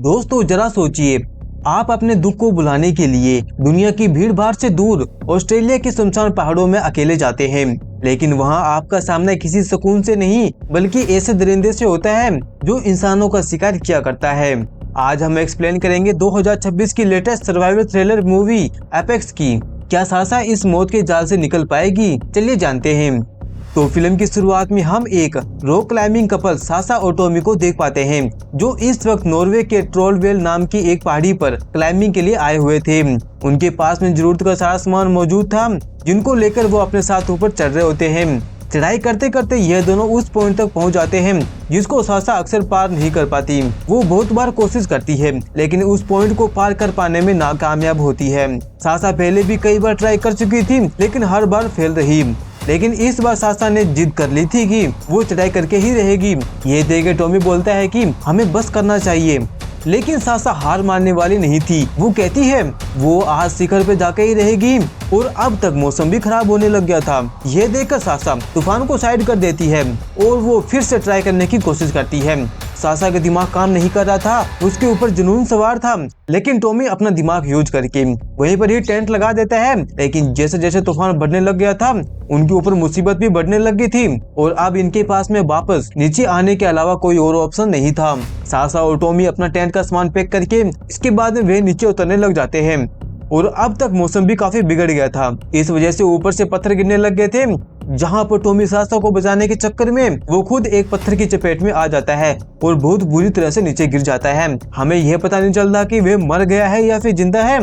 दोस्तों जरा सोचिए, आप अपने दुख को भुलाने के लिए दुनिया की भीड़ भाड़ से दूर ऑस्ट्रेलिया के सुनसान पहाड़ों में अकेले जाते हैं, लेकिन वहां आपका सामना किसी सुकून से नहीं बल्कि ऐसे दरिंदे से होता है जो इंसानों का शिकार किया करता है। आज हम एक्सप्लेन करेंगे 2026 की latest survival thriller movie apex की। क्या सासा इस मौत के जाल से निकल पाएगी? चलिए जानते हैं। तो फिल्म की शुरुआत में हम एक रॉक क्लाइंबिंग कपल सासा और टॉमी को देख पाते हैं, जो इस वक्त नॉर्वे के ट्रोलवेल नाम की एक पहाड़ी पर क्लाइंबिंग के लिए आए हुए थे। उनके पास में जरूरत का सारा सामान मौजूद था, जिनको लेकर वो अपने साथ ऊपर चढ़ रहे होते हैं। चढ़ाई करते करते यह दोनों उस पॉइंट तक पहुंच जाते हैं जिसको सासा अक्सर पार नहीं कर पाती। वो बहुत बार कोशिश करती है, लेकिन उस पॉइंट को पार कर पाने में नाकामयाब होती है। सासा पहले भी कई बार ट्राई कर चुकी थी, लेकिन हर बार फेल रही। लेकिन इस बार सासा ने जिद कर ली थी कि वो चढ़ाई करके ही रहेगी। ये देख टॉमी बोलता है कि हमें बस करना चाहिए, लेकिन सासा हार मानने वाली नहीं थी। वो कहती है वो आज शिखर पे जाके ही रहेगी, और अब तक मौसम भी खराब होने लग गया था। ये देखकर सासा तूफान को साइड कर देती है और वो फिर से ट्राई करने की कोशिश करती है। सासा का दिमाग काम नहीं कर रहा था, उसके ऊपर जुनून सवार था, लेकिन टॉमी अपना दिमाग यूज करके वहीं पर ही टेंट लगा देता है। लेकिन जैसे जैसे तूफान बढ़ने लग गया था, उनके ऊपर मुसीबत भी बढ़ने लग गई थी, और अब इनके पास में वापस नीचे आने के अलावा कोई और ऑप्शन नहीं था। सासा और टॉमी अपना टेंट का सामान पैक करके इसके बाद में वे नीचे उतरने लग जाते हैं, और अब तक मौसम भी काफी बिगड़ गया था। इस वजह से ऊपर से पत्थर गिरने लग गए थे, जहां पर टॉमी सासा को बचाने के चक्कर में वो खुद एक पत्थर की चपेट में आ जाता है और बहुत बुरी तरह से नीचे गिर जाता है। हमें यह पता नहीं चलता कि वे मर गया है या फिर जिंदा है,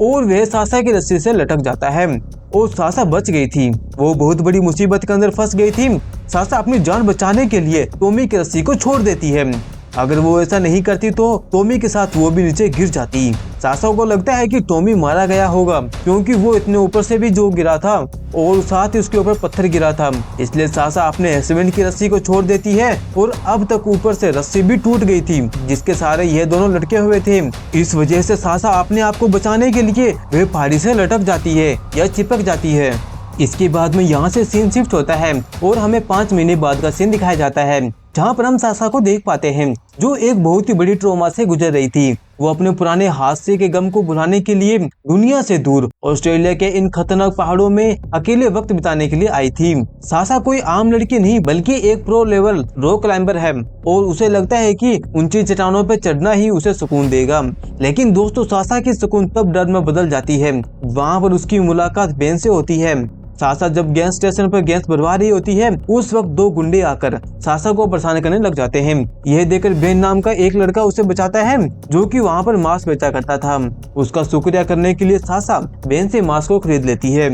और वह सासा की रस्सी से लटक जाता है। और सासा बच गई थी, वो बहुत बड़ी मुसीबत के अंदर फंस गई थी। सासा अपनी जान बचाने के लिए टॉमी की रस्सी को छोड़ देती है। अगर वो ऐसा नहीं करती तो टॉमी के साथ वो भी नीचे गिर जाती। सासा को लगता है कि टॉमी मारा गया होगा, क्योंकि वो इतने ऊपर से भी जो गिरा था और साथ ही उसके ऊपर पत्थर गिरा था। इसलिए सासा अपने हस्बैंड की रस्सी को छोड़ देती है, और अब तक ऊपर से रस्सी भी टूट गई थी जिसके सहारे ये दोनों लटके हुए थे। इस वजह से सासा अपने आप को बचाने के लिए वे पहाड़ी से लटक जाती है या चिपक जाती है। इसके बाद में यहाँ से सीन शिफ्ट होता है और हमें 5 महीने बाद का सीन दिखाया जाता है, जहाँ पर हम सासा को देख पाते हैं जो एक बहुत ही बड़ी ट्रॉमा से गुजर रही थी। वो अपने पुराने हादसे के गम को भुलाने के लिए दुनिया से दूर ऑस्ट्रेलिया के इन खतरनाक पहाड़ों में अकेले वक्त बिताने के लिए आई थी। सासा कोई आम लड़की नहीं बल्कि एक प्रो लेवल रॉक क्लाइंबर है, और उसे लगता है कि ऊंची चट्टानों पर चढ़ना ही उसे सुकून देगा। लेकिन दोस्तों, सासा की सुकून तब डर में बदल जाती है। वहाँ पर उसकी मुलाकात बेन से होती है। सासा जब गैस स्टेशन पर गैस भरवा रही होती है, उस वक्त 2 गुंडे आकर सासा को परेशान करने लग जाते हैं। यह देखकर बेन नाम का एक लड़का उसे बचाता है, जो कि वहाँ पर मांस बेचा करता था। उसका शुक्रिया करने के लिए सासा बेन से मांस को खरीद लेती है।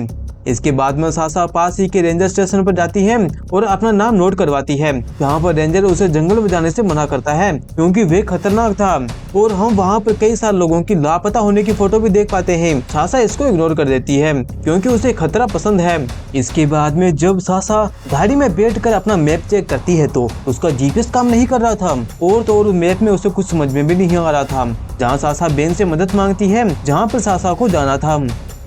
इसके बाद में सासा पास ही के रेंजर स्टेशन पर जाती है और अपना नाम नोट करवाती है, जहाँ पर रेंजर उसे जंगल में जाने से मना करता है क्योंकि वे खतरनाक था। और हम वहाँ पर कई सारे लोगों की लापता होने की फोटो भी देख पाते हैं। सासा इसको इग्नोर कर देती है क्योंकि उसे खतरा पसंद है। इसके बाद में जब सासा गाड़ी में बैठकर अपना मैप चेक करती है तो उसका जीपीएस काम नहीं कर रहा था, और तो और मैप में उसे कुछ समझ में भी नहीं आ रहा था। जहाँ सासा बेन से मदद मांगती है जहाँ पर सासा को जाना था।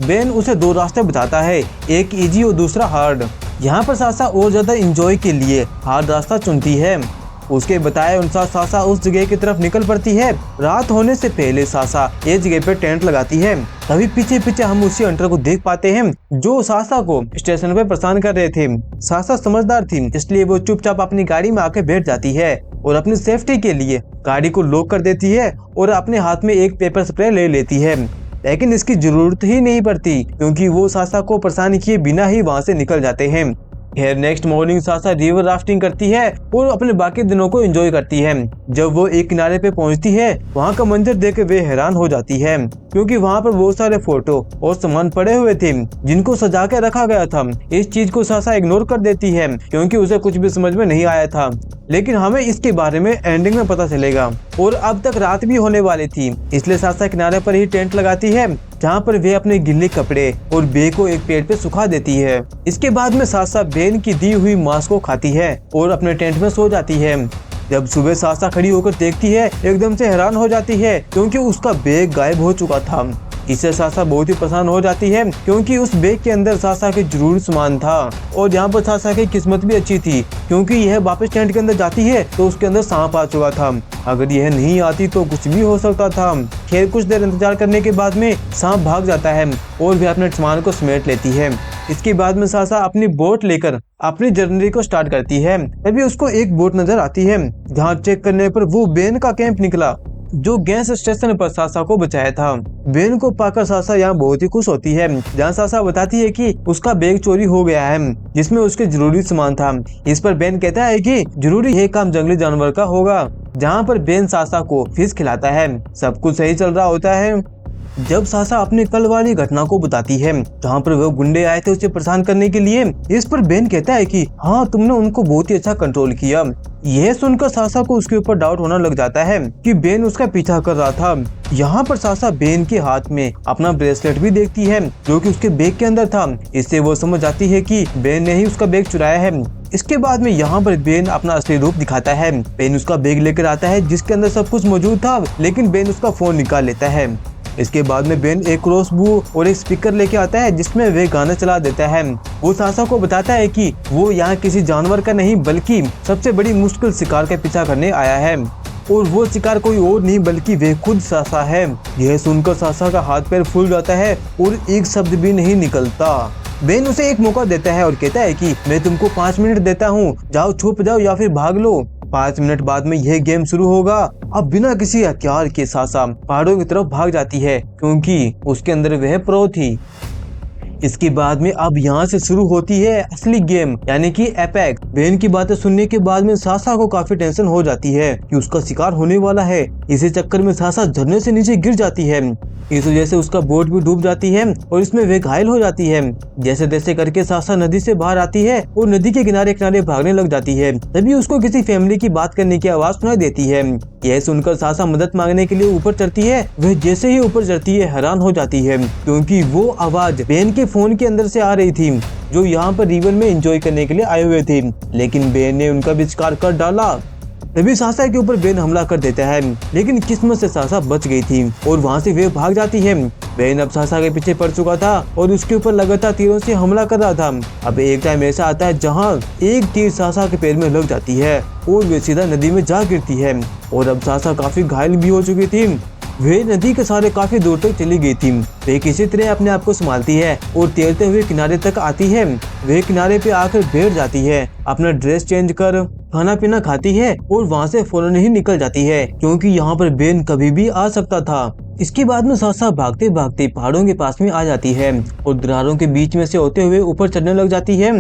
बेन उसे 2 रास्ते बताता है, एक इजी और दूसरा हार्ड। यहाँ पर सासा और ज्यादा एंजॉय के लिए हार्ड रास्ता चुनती है। उसके बताए अनुसार सासा उस जगह की तरफ निकल पड़ती है। रात होने से पहले सासा एक जगह पर टेंट लगाती है। तभी पीछे पीछे हम उसी हंटर को देख पाते हैं जो सासा को स्टेशन पे परेशान कर रहे थे। सासा समझदार थी, इसलिए वो चुपचाप अपनी गाड़ी में आके बैठ जाती है और अपनी सेफ्टी के लिए गाड़ी को लॉक कर देती है और अपने हाथ में एक पेपर स्प्रे ले लेती है। लेकिन इसकी जरूरत ही नहीं पड़ती क्योंकि वो सासा को परेशान किए बिना ही वहाँ से निकल जाते हैं। फिर नेक्स्ट मॉर्निंग सासा रिवर राफ्टिंग करती है और अपने बाकी दिनों को एंजॉय करती है। जब वो एक किनारे पे पहुंचती है, वहाँ का मंजर देख वे हैरान हो जाती है क्योंकि वहाँ पर बहुत सारे फोटो और सामान पड़े हुए थे जिनको सजा के रखा गया था। इस चीज को सासा इग्नोर कर देती है क्योंकि उसे कुछ भी समझ में नहीं आया था, लेकिन हमें इसके बारे में एंडिंग में पता चलेगा। और अब तक रात भी होने वाली थी, इसलिए सासा किनारे पर ही टेंट लगाती है, जहाँ पर वे अपने गिल्ले कपड़े और बेग को एक पेड़ पे सुखा देती है। इसके बाद में सासा बेन की दी हुई मांस को खाती है और अपने टेंट में सो जाती है। जब सुबह सासा खड़ी होकर देखती है, एकदम से हैरान हो जाती है क्योंकि उसका बैग गायब हो चुका था। इससे सासा बहुत ही परेशान हो जाती है क्योंकि उस बैग के अंदर सासा के जरूरी सामान था और यहाँ पर सासा की किस्मत भी अच्छी थी क्योंकि यह वापस टेंट के अंदर जाती है तो उसके अंदर सांप आ चुका था। अगर यह नहीं आती तो कुछ भी हो सकता था। खैर कुछ देर इंतजार करने के बाद में सांप भाग जाता है और भी अपने सामान को समेट लेती है। इसके बाद में सासा अपनी बोट लेकर अपनी जर्नी को स्टार्ट करती है। तभी उसको एक बोट नजर आती है जहाँ चेक करने पर वो बेन का कैंप निकला जो गैस स्टेशन पर सासा को बचाया था। बेन को पाकर सासा यहाँ बहुत ही खुश होती है जहाँ सासा बताती है कि उसका बैग चोरी हो गया है जिसमें उसके जरूरी सामान था। इस पर बेन कहता है कि जरूरी यह काम जंगली जानवर का होगा। जहाँ पर बेन सासा को फिश खिलाता है। सब कुछ सही चल रहा होता है जब सासा अपनी कल वाली घटना को बताती है जहाँ पर वो गुंडे आए थे उसे परेशान करने के लिए। इस पर बेन कहता है कि हाँ तुमने उनको बहुत ही अच्छा कंट्रोल किया। यह सुनकर सासा को उसके ऊपर डाउट होना लग जाता है कि बेन उसका पीछा कर रहा था। यहाँ पर सासा बेन के हाथ में अपना ब्रेसलेट भी देखती है जो कि उसके बैग के अंदर था। इससे वो समझ जाती है कि बेन ने ही उसका बैग चुराया है। इसके बाद में यहाँ पर बेन अपना असली रूप दिखाता है। बेन उसका बैग लेकर आता है जिसके अंदर सब कुछ मौजूद था लेकिन बेन उसका फोन निकाल लेता है। इसके बाद में बेन एक क्रॉसबो और एक स्पीकर लेके आता है जिसमें वे गाना चला देता है। वो सासा को बताता है कि वो यहाँ किसी जानवर का नहीं बल्कि सबसे बड़ी मुश्किल शिकार का पीछा करने आया है और वो शिकार कोई और नहीं बल्कि वे खुद सासा है। यह सुनकर सासा का हाथ पैर फूल जाता है और एक शब्द भी नहीं निकलता। बेन उसे एक मौका देता है और कहता है कि मैं तुमको 5 मिनट देता हूँ, जाओ छुप जाओ या फिर भाग लो। 5 मिनट बाद में यह गेम शुरू होगा। अब बिना किसी हथियार के सासा पहाड़ों की तरफ भाग जाती है क्योंकि उसके अंदर वह प्रो थी। इसके बाद में अब यहाँ से शुरू होती है असली गेम यानी कि एपेक। बेन की बातें सुनने के बाद में सासा को काफी टेंशन हो जाती है कि उसका शिकार होने वाला है। इसी चक्कर में सासा झरने से नीचे गिर जाती है। इस वजह से उसका बोट भी डूब जाती है और इसमें वे घायल हो जाती है। जैसे तैसे करके सासा नदी से बाहर आती है और नदी के किनारे किनारे भागने लग जाती है। तभी उसको किसी फैमिली की बात करने की आवाज सुनाई देती है। यह सुनकर सासा मदद मांगने के लिए ऊपर चढ़ती है। वह जैसे ही ऊपर चढ़ती है हैरान हो जाती है क्योंकि वो आवाज बेन के फोन के अंदर से आ रही थी जो यहाँ पर रिवर में एंजॉय करने के लिए आए हुए थे। लेकिन बेन ने उनका भी शिकार कर डाला। तभी सासा के ऊपर बेन हमला कर देता है लेकिन किस्मत से सासा बच गई थी और वहाँ से वे भाग जाती है। बेन अब सासा के पीछे पड़ चुका था और उसके ऊपर लगातार तीरों से हमला कर रहा था। अब एक टाइम ऐसा आता है जहाँ एक तीर सासा के पैर में लग जाती है और वे सीधा नदी में जा गिरती है और अब सासा काफी घायल भी हो चुकी थी। वे नदी के सहारे काफी दूर तक चली गई थी। वे किसी तरह अपने आप को संभालती है और तैरते हुए किनारे तक आती है। वे किनारे पे आकर बैठ जाती है, अपना ड्रेस चेंज कर खाना पीना खाती है और वहाँ से फौरन ही निकल जाती है क्योंकि यहाँ पर बेन कभी भी आ सकता था। इसके बाद में सासा भागते भागते पहाड़ों के पास में आ जाती है और दरारों के बीच में से होते हुए ऊपर चढ़ने लग जाती है।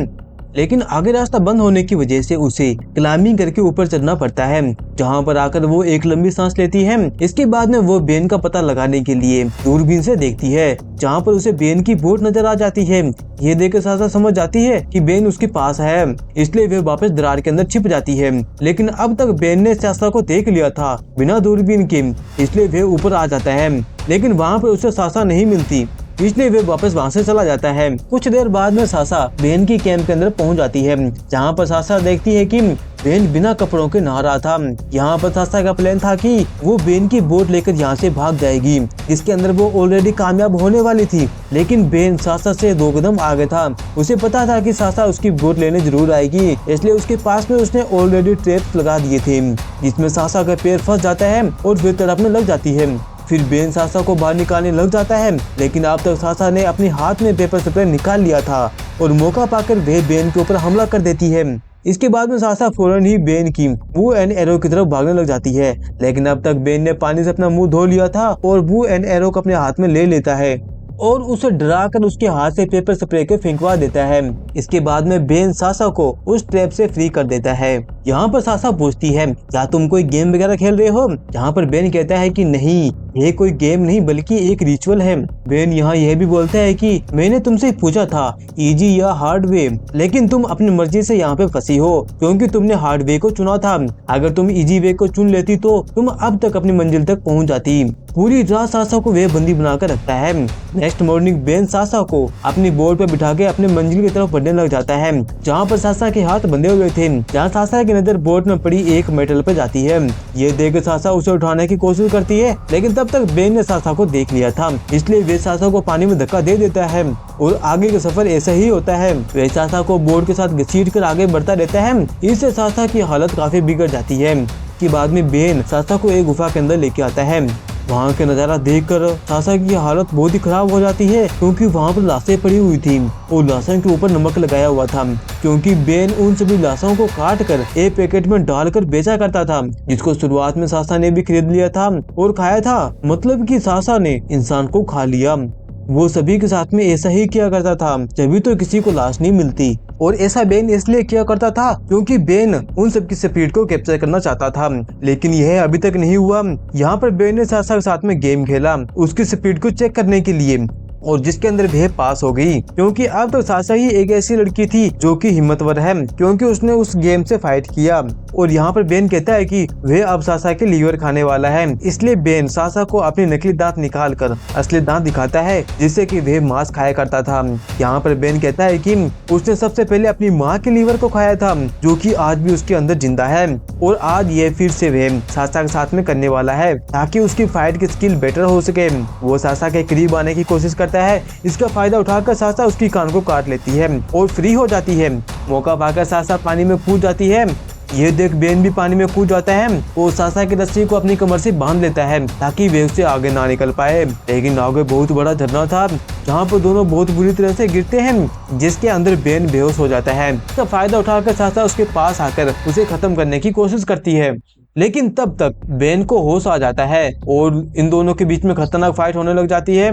लेकिन आगे रास्ता बंद होने की वजह से उसे क्लाइंबिंग करके ऊपर चढ़ना पड़ता है जहाँ पर आकर वो एक लंबी सांस लेती है। इसके बाद में वो बेन का पता लगाने के लिए दूरबीन से देखती है जहाँ पर उसे बेन की बोट नजर आ जाती है। ये देखकर सासा समझ जाती है कि बेन उसके पास है, इसलिए वे वापस दरार के अंदर छिप जाती है। लेकिन अब तक बेन ने सासा को देख लिया था बिना दूरबीन के, इसलिए वे ऊपर आ जाता है। लेकिन वहाँ पर उसे सासा नहीं मिलती, इसलिए वे वापस वहाँ से चला जाता है। कुछ देर बाद में सासा बेन की कैंप के अंदर पहुँच जाती है जहाँ पर सासा देखती है कि बेन बिना कपड़ों के नहा रहा था। यहाँ पर सासा का प्लान था कि वो बेन की बोट लेकर यहाँ से भाग जाएगी जिसके अंदर वो ऑलरेडी कामयाब होने वाली थी। लेकिन बेन सासा से 2 कदम आगे था। उसे पता था कि सासा उसकी बोट लेने जरूर आएगी, इसलिए उसके पास में उसने ऑलरेडी ट्रैप लगा दिए थे जिसमें सासा का पैर फंस जाता है और वे तड़पने लग जाती है। फिर बेन सासा को बाहर निकालने लग जाता है लेकिन अब तक सासा ने अपने हाथ में पेपर स्प्रे निकाल लिया था और मौका पाकर वे बेन के ऊपर हमला कर देती है। इसके बाद में सासा फौरन ही बेन की बू एंड एरो की तरफ भागने लग जाती है। लेकिन अब तक बेन ने पानी से अपना मुंह धो लिया था और बू एंड एरो को अपने हाथ में ले लेता है और उसे डराकर उसके हाथ से पेपर स्प्रे को फेंकवा देता है। इसके बाद में बेन सासा को उस ट्रैप से फ्री कर देता है। यहाँ पर सासा पूछती है क्या तुम कोई गेम वगैरह खेल रहे हो? जहाँ पर बेन कहता है कि नहीं, ये कोई गेम नहीं बल्कि एक रिचुअल है। बेन यहाँ यह भी बोलता है कि मैंने तुमसे पूछा था इजी या हार्ड वे, लेकिन तुम अपनी मर्जी से यहाँ पे फंसी हो क्योंकि तुमने हार्ड वे को चुना था। अगर तुम इजी वे को चुन लेती तो तुम अब तक अपनी मंजिल तक पहुँच जाती। पूरी रात सासा को वे बंदी बनाकर रखता है। नेक्स्ट मॉर्निंग बेन सासा को अपनी बोट पर बिठा के अपने मंजिल की तरफ बढ़ने लग जाता है, जहाँ पर सासा के हाथ बंधे हुए थे। जहाँ सासा की नजर बोट में पड़ी एक मेटल पर जाती है। ये देख सासा उसे उठाने की कोशिश करती है, लेकिन तब तक बेन ने सासा को देख लिया था, इसलिए वे सासा को पानी में धक्का दे देता है और आगे का सफर ऐसा ही होता है। वे सासा को बोट के साथ घसीट कर आगे बढ़ता रहता है। इससे सासा की हालत काफी बिगड़ जाती है कि बाद में बेन सासा को एक गुफा के अंदर लेके आता है। वहाँ के नज़ारा देखकर सासा की हालत बहुत ही खराब हो जाती है, क्योंकि वहाँ पर लाशें पड़ी हुई थी और लाशों के ऊपर नमक लगाया हुआ था, क्योंकि बेन उन सभी लाशों को काट कर एक पैकेट में डालकर बेचा करता था, जिसको शुरुआत में सासा ने भी खरीद लिया था और खाया था। मतलब कि सासा ने इंसान को खा लिया। वो सभी के साथ में ऐसा ही किया करता था, जब तो किसी को लाश नहीं मिलती। और ऐसा बेन इसलिए किया करता था क्योंकि बेन उन सब की स्पीड को कैप्चर करना चाहता था, लेकिन यह अभी तक नहीं हुआ। यहाँ पर बेन ने सासा के साथ में गेम खेला उसकी स्पीड को चेक करने के लिए, और जिसके अंदर वह पास हो गई, क्योंकि अब तो सासा ही एक ऐसी लड़की थी जो कि हिम्मतवर है, क्योंकि उसने उस गेम से फाइट किया। और यहाँ पर बेन कहता है कि वह अब सासा के लीवर खाने वाला है, इसलिए बेन सासा को अपने नकली दांत निकाल कर असली दांत दिखाता है, जिससे कि वह मांस खाया करता था। यहाँ पर बेन कहता है कि उसने सबसे पहले अपनी माँ के लीवर को खाया था, जो कि आज भी उसके अंदर जिंदा है, और आज ये फिर से वह सासा के साथ में करने वाला है, ताकि उसकी फाइट की स्किल बेटर हो सके। वो सासा के करीब आने की कोशिश करता है। इसका फायदा उठाकर सासा उसकी कान को काट लेती है और फ्री हो जाती है। मौका पाकर सासा पानी में कूद जाती है। ये देख बेन भी पानी में कूद जाता है और सासा की रस्सी को अपनी कमर से बांध लेता है, ताकि वे उससे आगे ना निकल पाए। लेकिन आगे बहुत बड़ा झरना था, जहाँ पर दोनों बहुत बुरी तरह से गिरते हैं, जिसके अंदर बेन बेहोश हो जाता है। इसका फायदा उठाकर सासा उसके पास आकर उसे खत्म करने की कोशिश करती है, लेकिन तब तक बेन को होश आ जाता है और इन दोनों के बीच में खतरनाक फाइट होने लग जाती है।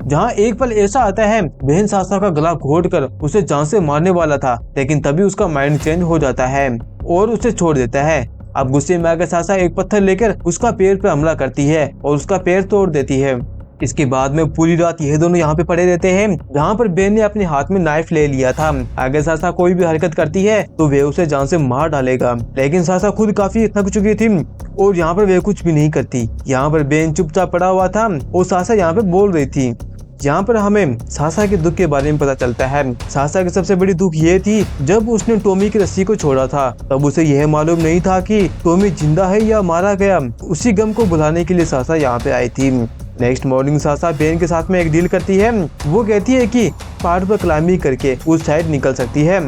जहाँ एक पल ऐसा आता है बेन सासा का गला घोटकर उसे जान से मारने वाला था, लेकिन तभी उसका माइंड चेंज हो जाता है और उसे छोड़ देता है। अब गुस्से में आकर सासा एक पत्थर लेकर उसका पैर पे हमला करती है और उसका पैर तोड़ देती है। इसके बाद में पूरी रात यह दोनों यहाँ पे पड़े रहते हैं, जहाँ पर बेन ने अपने हाथ में नाइफ ले लिया था। अगर सासा कोई भी हरकत करती है तो वे उसे जान से मार डालेगा, लेकिन सासा खुद काफी थक चुकी थी और यहाँ पर वे कुछ भी नहीं करती। यहाँ पर बेन चुपचाप पड़ा हुआ था और सासा यहाँ पे बोल रही थी। यहाँ पर हमें सासा के दुख के बारे में पता चलता है। सासा की सबसे बड़ी दुख ये थी, जब उसने टॉमी की रस्सी को छोड़ा था तब उसे यह मालूम नहीं था कि टॉमी जिंदा है या मारा गया। उसी गम को भुलाने के लिए सासा यहाँ पे आई थी। नेक्स्ट मॉर्निंग सासा बेन के साथ में एक डील करती है। वो कहती है कि पहाड़ पर क्लाइंबिंग करके उस साइड निकल सकती है,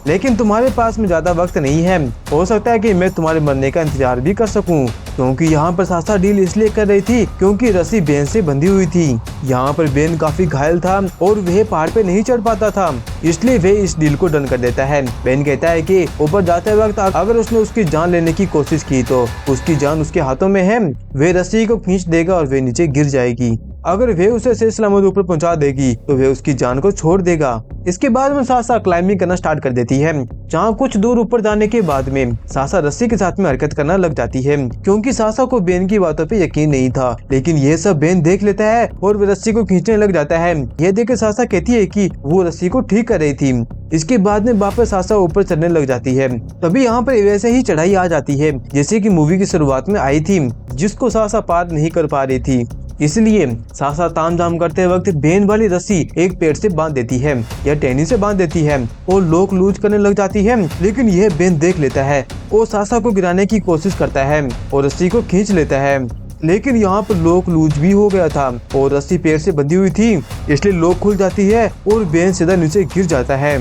लेकिन तुम्हारे पास में ज्यादा वक्त नहीं है। हो सकता है कि मैं तुम्हारे मरने का इंतजार भी कर सकूं, क्योंकि यहाँ पर सासा डील इसलिए कर रही थी क्योंकि रस्सी बेन से बंधी हुई थी। यहाँ पर बेन काफी घायल था और वह पहाड़ पे नहीं चढ़ पाता था, इसलिए वे इस डील को डन कर देता है। बेन कहता है कि ऊपर जाते वक्त अगर उसने उसकी जान लेने की कोशिश की तो उसकी जान उसके हाथों में है। वे रस्सी को खींच देगा और वे नीचे गिर जाएगी। अगर वे उसे सही सलामत ऊपर पहुंचा देगी तो वे उसकी जान को छोड़ देगा। इसके बाद में सासा क्लाइंबिंग करना स्टार्ट कर देती है, जहाँ कुछ दूर ऊपर जाने के बाद में सासा रस्सी के साथ में हरकत करना लग जाती है, क्योंकि सासा को बेन की बातों पे यकीन नहीं था। लेकिन ये सब बेन देख लेता है और वे रस्सी को खींचने लग जाता है। यह देख के सासा कहती है कि वो रस्सी को ठीक कर रही थी। इसके बाद में वापस सासा ऊपर चढ़ने लग जाती है। तभी यहाँ पर वैसे ही चढ़ाई आ जाती है जैसे कि मूवी की शुरुआत में आई थी, जिसको सासा पार नहीं कर पा रही थी। इसलिए सासा तामझाम करते वक्त बेन वाली रस्सी एक पेड़ से बांध देती है या टहनी से बांध देती है और लोक लूज करने लग जाती है। लेकिन यह बेन देख लेता है और सासा को गिराने की कोशिश करता है और रस्सी को खींच लेता है। लेकिन यहाँ पर लोक लूज भी हो गया था और रस्सी पेड़ से बंधी हुई थी, इसलिए लोक खुल जाती है और बेन सीधा नीचे गिर जाता है।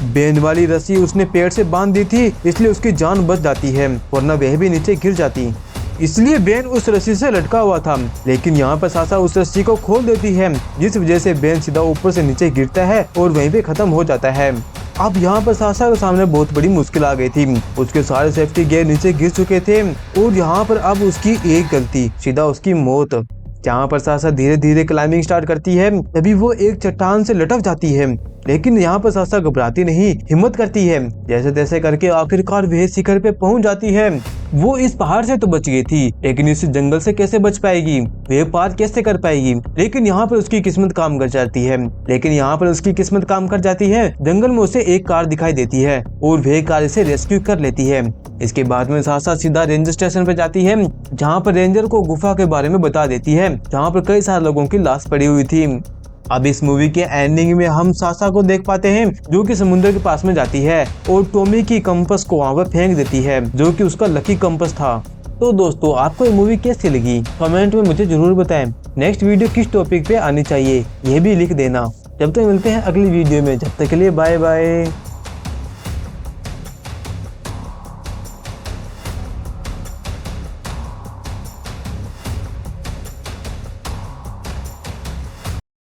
बेन वाली रस्सी उसने पेड़ से बांध दी थी, इसलिए उसकी जान बच जाती है, वरना वह भी नीचे गिर जाती। इसलिए बेन उस रस्सी से लटका हुआ था। लेकिन यहाँ पर सासा उस रस्सी को खोल देती है, जिस वजह से बेन सीधा ऊपर से नीचे गिरता है और वहीं पे खत्म हो जाता है। अब यहाँ पर सासा के सामने बहुत बड़ी मुश्किल आ गई थी। उसके सारे सेफ्टी गियर नीचे गिर चुके थे और यहाँ पर अब उसकी एक गलती सीधा उसकी मौत। जहाँ पर सासा धीरे धीरे क्लाइंबिंग स्टार्ट करती है, तभी वो एक चट्टान से लटक जाती है। लेकिन यहाँ पर सासा घबराती नहीं, हिम्मत करती है। जैसे तैसे करके आखिरकार वह शिखर पे पहुंच जाती है। वो इस पहाड़ से तो बच गई थी, लेकिन इस जंगल से कैसे बच पाएगी, वे पार कैसे कर पाएगी। लेकिन यहाँ पर उसकी किस्मत काम कर जाती है। जंगल में उसे एक कार दिखाई देती है और वह कार इसे रेस्क्यू कर लेती है। इसके बाद में सासा सीधा रेंजर स्टेशन पर जाती है, जहाँ पर रेंजर को गुफा के बारे में बता देती है, जहाँ पर कई सारे लोगों की लाश पड़ी हुई थी। अब इस मूवी के एंडिंग में हम सासा को देख पाते हैं, जो कि समुद्र के पास में जाती है और टॉमी की कंपास को वहां पर फेंक देती है, जो कि उसका लकी कंपास था। तो दोस्तों, आपको ये मूवी कैसी लगी कमेंट में मुझे जरूर बताएं। नेक्स्ट वीडियो किस टॉपिक पे आनी चाहिए यह भी लिख देना। जब तक मिलते हैं अगली वीडियो में, जब तक के लिए बाय बाय।